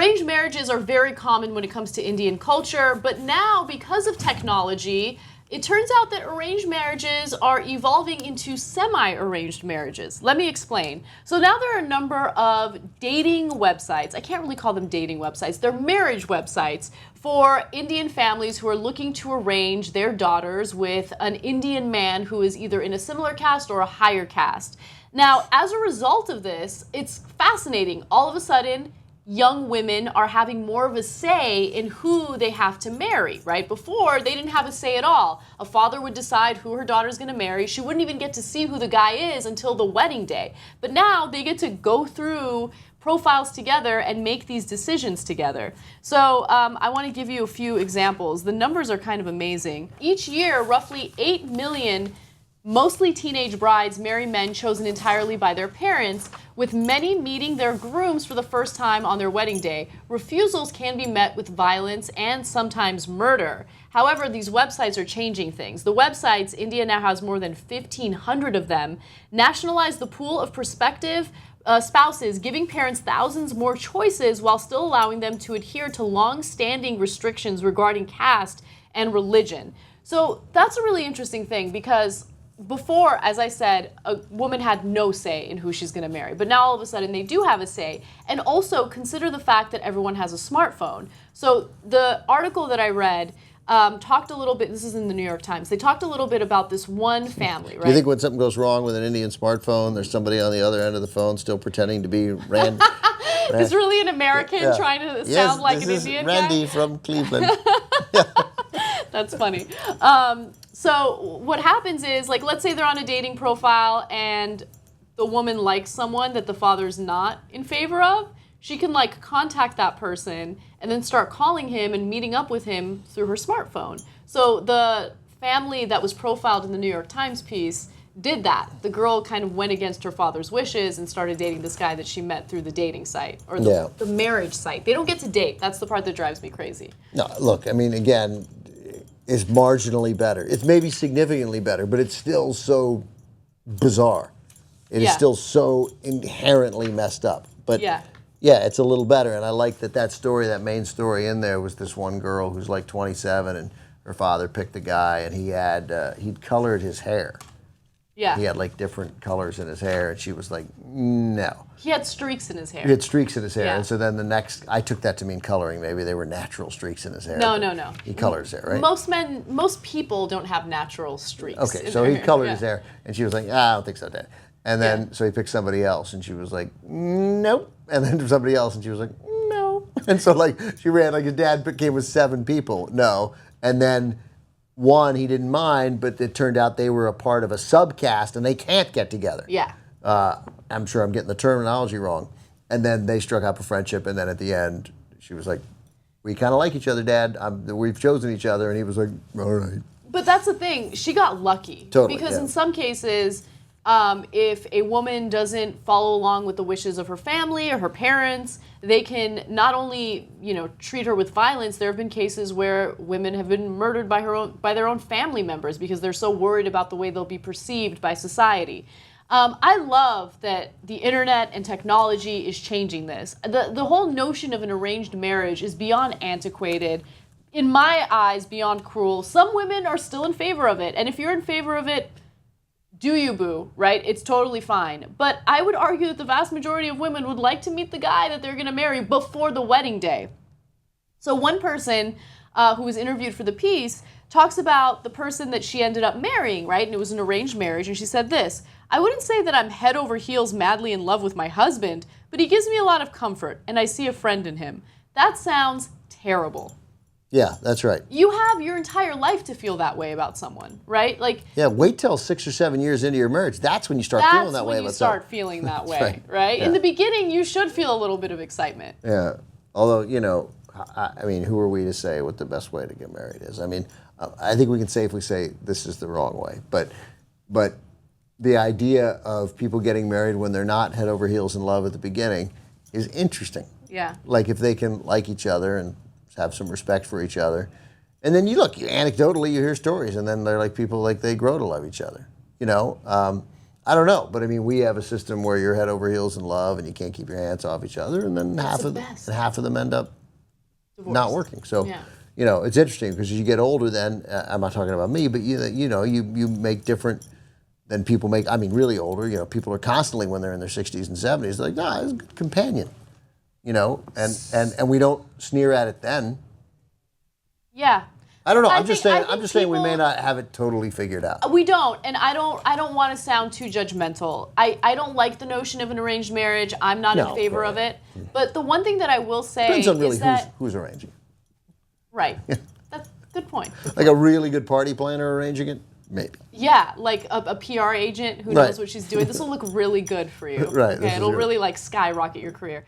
arranged marriages are very common when it comes to Indian culture, but now, because of technology, it turns out that arranged marriages are evolving into semi-arranged marriages. Let me explain. So now there are a number of dating websites. I can't really call them dating websites. They're marriage websites for Indian families who are looking to arrange their daughters with an Indian man who is either in a similar caste or a higher caste. Now, as a result of this, it's fascinating. All of a sudden, young women are having more of a say in who they have to marry, right? Before, they didn't have a say at all. A father would decide who her daughter's going to marry. She wouldn't even get to see who the guy is until the wedding day. But now they get to go through profiles together and make these decisions together. So I want to give you a few examples. The numbers are kind of amazing. Each year, roughly 8 million mostly teenage brides marry men chosen entirely by their parents, with many meeting their grooms for the first time on their wedding day. Refusals can be met with violence and sometimes murder. However, these websites are changing things. The websites, India now has more than 1,500 of them, nationalize the pool of prospective spouses, giving parents thousands more choices while still allowing them to adhere to long-standing restrictions regarding caste and religion. So that's a really interesting thing, because before, as I said, a woman had no say in who she's going to marry. But now all of a sudden they do have a say. And also consider the fact that everyone has a smartphone. So the article that I read talked a little bit, this is in the New York Times, they talked a little bit about this one family, right? Do you think when something goes wrong with an Indian smartphone, there's somebody on the other end of the phone still pretending to be Randy? Is really an American trying to sound like an Indian guy? Randy from Cleveland. That's funny. So what happens is, like, let's say they're on a dating profile and the woman likes someone that the father's not in favor of. She can, like, contact that person and then start calling him and meeting up with him through her smartphone. So the family that was profiled in the New York Times piece did that. The girl kind of went against her father's wishes and started dating this guy that she met through the dating site, or the marriage site. They don't get to date. That's the part that drives me crazy. No, look, I mean, again, it's marginally better. It's maybe significantly better, but it's still so bizarre. It is still so inherently messed up. But yeah, it's a little better. And I like that story, that main story in there was this one girl who's like 27, and her father picked a guy, and he'd colored his hair. Yeah. He had like different colors in his hair, and she was like, no. He had streaks in his hair. He had streaks in his hair. Yeah. And so then I took that to mean coloring. Maybe they were natural streaks in his hair. No. He colors hair, right? Most people don't have natural streaks. Okay, so he colored his hair, and she was like, I don't think so, Dad. And then, so he picked somebody else, and she was like, nope. And then somebody else, and she was like, no. And so, like, she ran, like, his dad came with 7 people, no. And then one, he didn't mind, but it turned out they were a part of a subcaste, and they can't get together. Yeah. I'm sure I'm getting the terminology wrong. And then they struck up a friendship, and then at the end, she was like, we kind of like each other, Dad. We've chosen each other. And he was like, all right. But that's the thing. She got lucky. Totally. Because in some cases, if a woman doesn't follow along with the wishes of her family or her parents, they can not only, treat her with violence. There have been cases where women have been murdered by their own family members because they're so worried about the way they'll be perceived by society. I love that the internet and technology is changing this. The whole notion of an arranged marriage is beyond antiquated. In my eyes, beyond cruel. Some women are still in favor of it. And if you're in favor of it, do you, boo, right? It's totally fine. But I would argue that the vast majority of women would like to meet the guy that they're going to marry before the wedding day. So one person who was interviewed for the piece talks about the person that she ended up marrying, right? And it was an arranged marriage. And she said this: I wouldn't say that I'm head over heels madly in love with my husband, but he gives me a lot of comfort, and I see a friend in him. That sounds terrible. Yeah, that's right. You have your entire life to feel that way about someone, right? Yeah, wait till 6 or 7 years into your marriage. That's when you start feeling that way about someone. That's when you start feeling that way, right? Yeah. In the beginning, you should feel a little bit of excitement. Yeah, although, I mean, who are we to say what the best way to get married is? I mean, I think we can safely say this is the wrong way. But the idea of people getting married when they're not head over heels in love at the beginning is interesting. Yeah. Like if they can like each other and have some respect for each other. And then anecdotally you hear stories, and then they're like people, like they grow to love each other. I don't know, but I mean, we have a system where you're head over heels in love and you can't keep your hands off each other, and then half of them end up not working. So, you know, it's interesting because as you get older, then I'm not talking about me, but you make different than people make. I mean, really older. You know, people are constantly when they're in their 60s and 70s, like, it's a good companion. You know, and we don't sneer at it then. Yeah. I don't know. I'm just saying we may not have it totally figured out. We don't, and I don't want to sound too judgmental. I don't like the notion of an arranged marriage. I'm not in favor of it. But the one thing that I will say depends on really is that who's arranging. Right. That's a good point. Like a really good party planner arranging it, maybe. Yeah, like a PR agent who knows what she's doing. This will look really good for you. Right. Okay, it'll really like skyrocket your career.